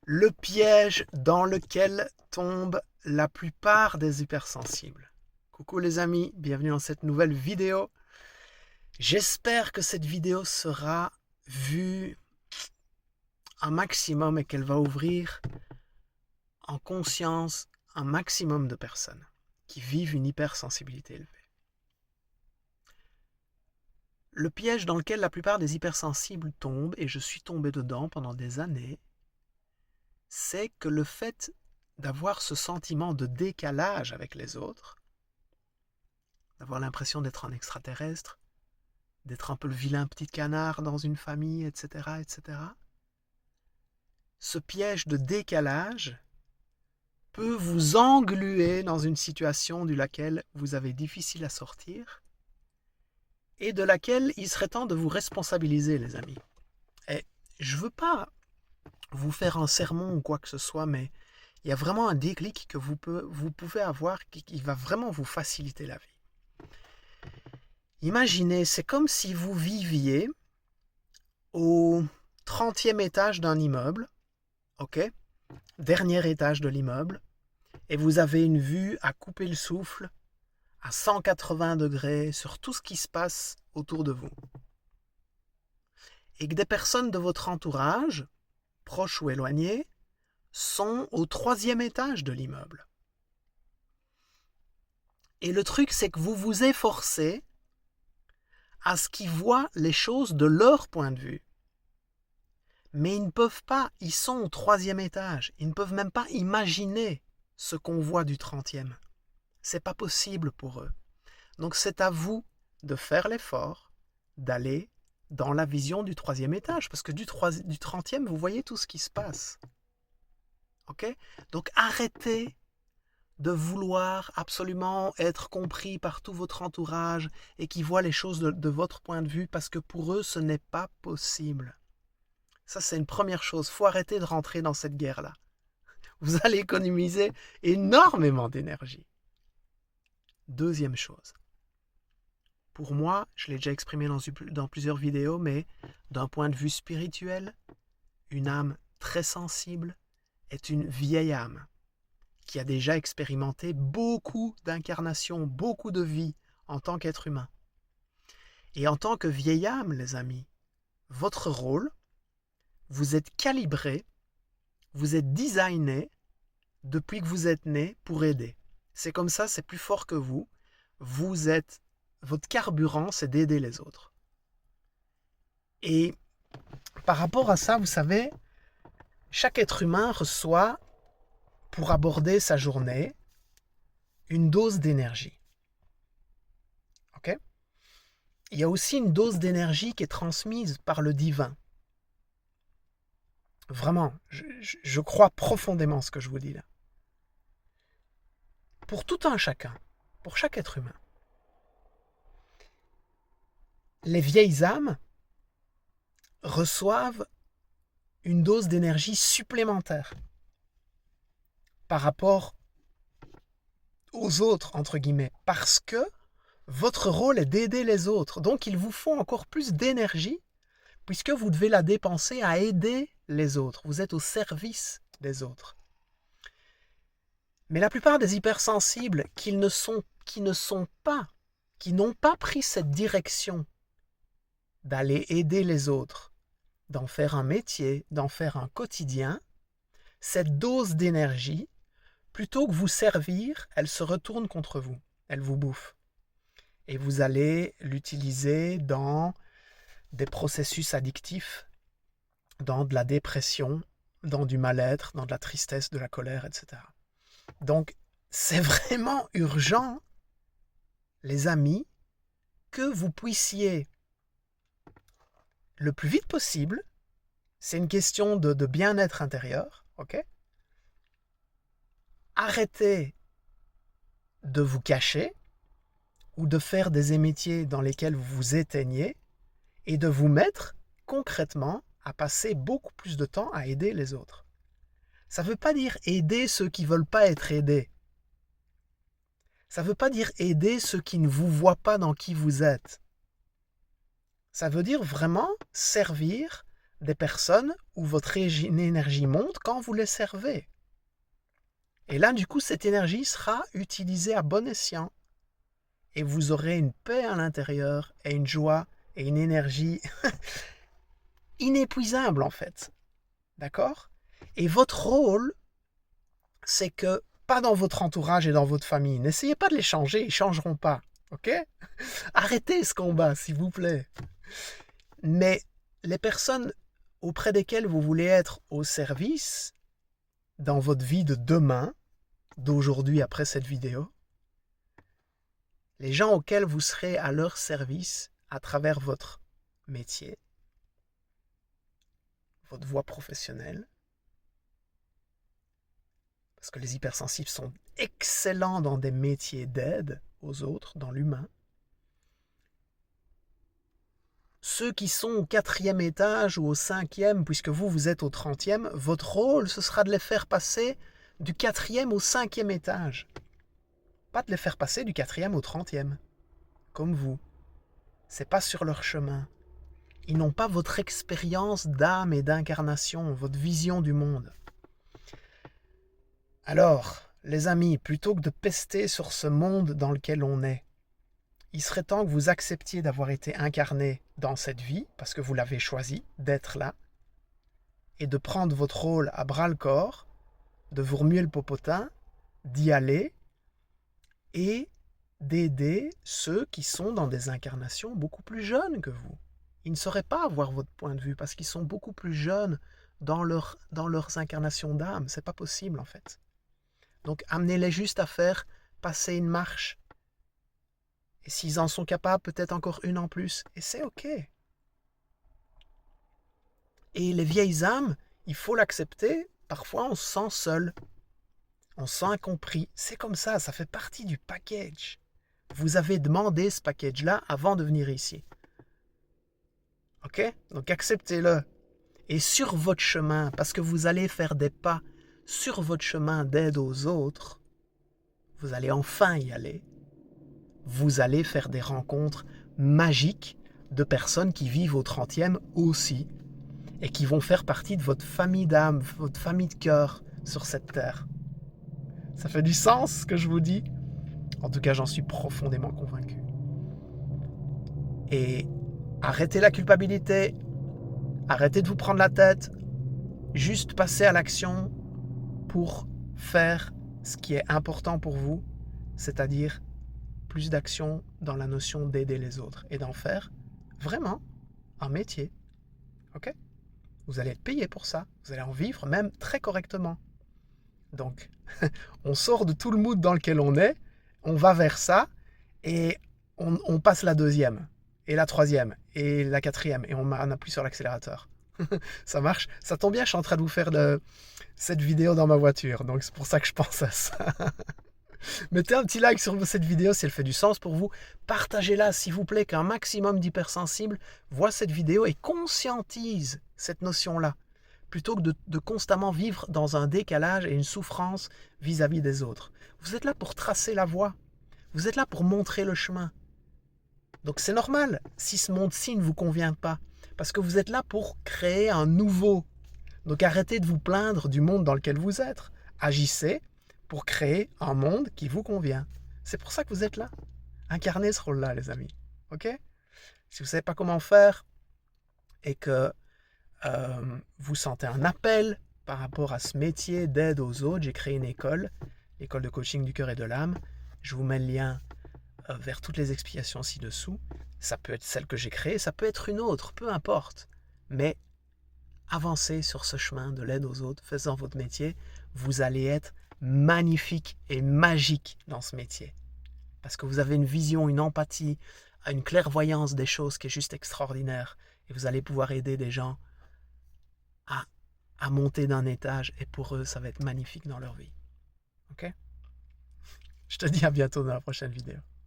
Le piège dans lequel tombent la plupart des hypersensibles. Coucou les amis, bienvenue dans cette nouvelle vidéo. J'espère que cette vidéo sera vue un maximum et qu'elle va ouvrir en conscience un maximum de personnes qui vivent une hypersensibilité élevée. Le piège dans lequel la plupart des hypersensibles tombent, et je suis tombé dedans pendant des années, c'est que le fait d'avoir ce sentiment de décalage avec les autres, d'avoir l'impression d'être un extraterrestre, d'être un peu le vilain petit canard dans une famille, etc., etc., ce piège de décalage peut vous engluer dans une situation de laquelle vous avez difficile à sortir et de laquelle il serait temps de vous responsabiliser, les amis. Et je ne veux pas vous faire un sermon ou quoi que ce soit, mais il y a vraiment un déclic que vous pouvez avoir qui va vraiment vous faciliter la vie. Imaginez, c'est comme si vous viviez au 30e étage d'un immeuble, ok, dernier étage de l'immeuble, et vous avez une vue à couper le souffle à 180 degrés sur tout ce qui se passe autour de vous. Et que des personnes de votre entourage, proches ou éloignées, sont au 3e étage de l'immeuble. Et le truc, c'est que vous vous efforcez à ce qu'ils voient les choses de leur point de vue. Mais ils ne peuvent pas, ils sont au 3e étage, ils ne peuvent même pas imaginer ce qu'on voit du 30e. C'est pas possible pour eux. Donc c'est à vous de faire l'effort d'aller dans la vision du 3e étage, parce que du 30e, vous voyez tout ce qui se passe. Ok ? Donc arrêtez de vouloir absolument être compris par tout votre entourage et qui voit les choses de votre point de vue, parce que pour eux, ce n'est pas possible. Ça, c'est une première chose. Il faut arrêter de rentrer dans cette guerre-là. Vous allez économiser énormément d'énergie. Deuxième chose. Pour moi, je l'ai déjà exprimé dans plusieurs vidéos, mais d'un point de vue spirituel, une âme très sensible est une vieille âme qui a déjà expérimenté beaucoup d'incarnations, beaucoup de vies en tant qu'être humain. Et en tant que vieille âme, les amis, votre rôle, vous êtes calibré, vous êtes designé depuis que vous êtes né pour aider. C'est comme ça, c'est plus fort que vous. Votre carburant, c'est d'aider les autres. Et par rapport à ça, vous savez, chaque être humain reçoit, pour aborder sa journée, une dose d'énergie. Ok ? Il y a aussi une dose d'énergie qui est transmise par le divin. Vraiment, je crois profondément ce que je vous dis là. Pour tout un chacun, pour chaque être humain. Les vieilles âmes reçoivent une dose d'énergie supplémentaire par rapport aux autres, entre guillemets, parce que votre rôle est d'aider les autres. Donc, il vous faut encore plus d'énergie puisque vous devez la dépenser à aider les autres. Vous êtes au service des autres. Mais la plupart des hypersensibles qui n'ont pas pris cette direction d'aller aider les autres, d'en faire un métier, d'en faire un quotidien, cette dose d'énergie, plutôt que vous servir, elle se retourne contre vous. Elle vous bouffe. Et vous allez l'utiliser dans des processus addictifs, dans de la dépression, dans du mal-être, dans de la tristesse, de la colère, etc. Donc, c'est vraiment urgent, les amis, que vous puissiez, le plus vite possible, c'est une question de bien-être intérieur, ok ? Arrêtez de vous cacher ou de faire des métiers dans lesquels vous vous éteignez et de vous mettre concrètement à passer beaucoup plus de temps à aider les autres. Ça ne veut pas dire aider ceux qui ne veulent pas être aidés. Ça ne veut pas dire aider ceux qui ne vous voient pas dans qui vous êtes. Ça veut dire vraiment servir des personnes où votre énergie monte quand vous les servez. Et là, du coup, cette énergie sera utilisée à bon escient. Et vous aurez une paix à l'intérieur et une joie et une énergie inépuisable en fait. D'accord? Et votre rôle, c'est que, pas dans votre entourage et dans votre famille, n'essayez pas de les changer, ils ne changeront pas. Ok? Arrêtez ce combat, s'il vous plaît. Mais les personnes auprès desquelles vous voulez être au service, dans votre vie de demain, d'aujourd'hui après cette vidéo, les gens auxquels vous serez à leur service à travers votre métier, votre voie professionnelle, parce que les hypersensibles sont excellents dans des métiers d'aide aux autres, dans l'humain. Ceux qui sont au 4e étage ou au 5e, puisque vous êtes au 30e, votre rôle, ce sera de les faire passer du 4e au 5e étage. Pas de les faire passer du 4e au 30e, comme vous. C'est pas sur leur chemin. Ils n'ont pas votre expérience d'âme et d'incarnation, votre vision du monde. Alors, les amis, plutôt que de pester sur ce monde dans lequel on est, il serait temps que vous acceptiez d'avoir été incarné dans cette vie, parce que vous l'avez choisi d'être là, et de prendre votre rôle à bras-le-corps, de vous remuer le popotin, d'y aller, et d'aider ceux qui sont dans des incarnations beaucoup plus jeunes que vous. Ils ne sauraient pas avoir votre point de vue, parce qu'ils sont beaucoup plus jeunes dans leurs incarnations d'âme. C'est pas possible, en fait. Donc, amenez-les juste à faire passer une marche. Et s'ils en sont capables, peut-être encore une en plus. Et c'est OK. Et les vieilles âmes, il faut l'accepter. Parfois, on se sent seul. On se sent incompris. C'est comme ça fait partie du package. Vous avez demandé ce package-là avant de venir ici. OK? Donc, acceptez-le. Et sur votre chemin, parce que vous allez faire des pas sur votre chemin d'aide aux autres, vous allez enfin y aller. Vous allez faire des rencontres magiques de personnes qui vivent au 30e aussi et qui vont faire partie de votre famille d'âme, votre famille de cœur sur cette terre. Ça fait du sens ce que je vous dis? En tout cas, j'en suis profondément convaincu. Et arrêtez la culpabilité, arrêtez de vous prendre la tête, juste passez à l'action pour faire ce qui est important pour vous, c'est-à-dire plus d'action dans la notion d'aider les autres et d'en faire vraiment un métier. Ok? Vous allez être payé pour ça, vous allez en vivre même très correctement. Donc, on sort de tout le mood dans lequel on est, on va vers ça et on passe la 2e et la 3e et la 4e et on appuie sur l'accélérateur. Ça marche? Ça tombe bien, je suis en train de vous faire cette vidéo dans ma voiture, donc c'est pour ça que je pense à ça. Mettez un petit like sur cette vidéo si elle fait du sens pour vous. Partagez-la s'il vous plaît, qu'un maximum d'hypersensibles voient cette vidéo et conscientisent cette notion-là, plutôt que de constamment vivre dans un décalage et une souffrance vis-à-vis des autres. Vous êtes là pour tracer la voie. Vous êtes là pour montrer le chemin. Donc c'est normal si ce monde-ci ne vous convient pas, parce que vous êtes là pour créer un nouveau. Donc arrêtez de vous plaindre du monde dans lequel vous êtes. Agissez pour créer un monde qui vous convient. C'est pour ça que vous êtes là. Incarnez ce rôle-là, les amis. Ok? Si vous ne savez pas comment faire et que vous sentez un appel par rapport à ce métier d'aide aux autres, j'ai créé une école, l'école de coaching du cœur et de l'âme. Je vous mets le lien vers toutes les explications ci-dessous. Ça peut être celle que j'ai créée, ça peut être une autre, peu importe. Mais avancez sur ce chemin de l'aide aux autres, faisant votre métier, vous allez être magnifique et magique dans ce métier. Parce que vous avez une vision, une empathie, une clairvoyance des choses qui est juste extraordinaire. Et vous allez pouvoir aider des gens à monter d'un étage. Et pour eux, ça va être magnifique dans leur vie. Ok? Je te dis à bientôt dans la prochaine vidéo.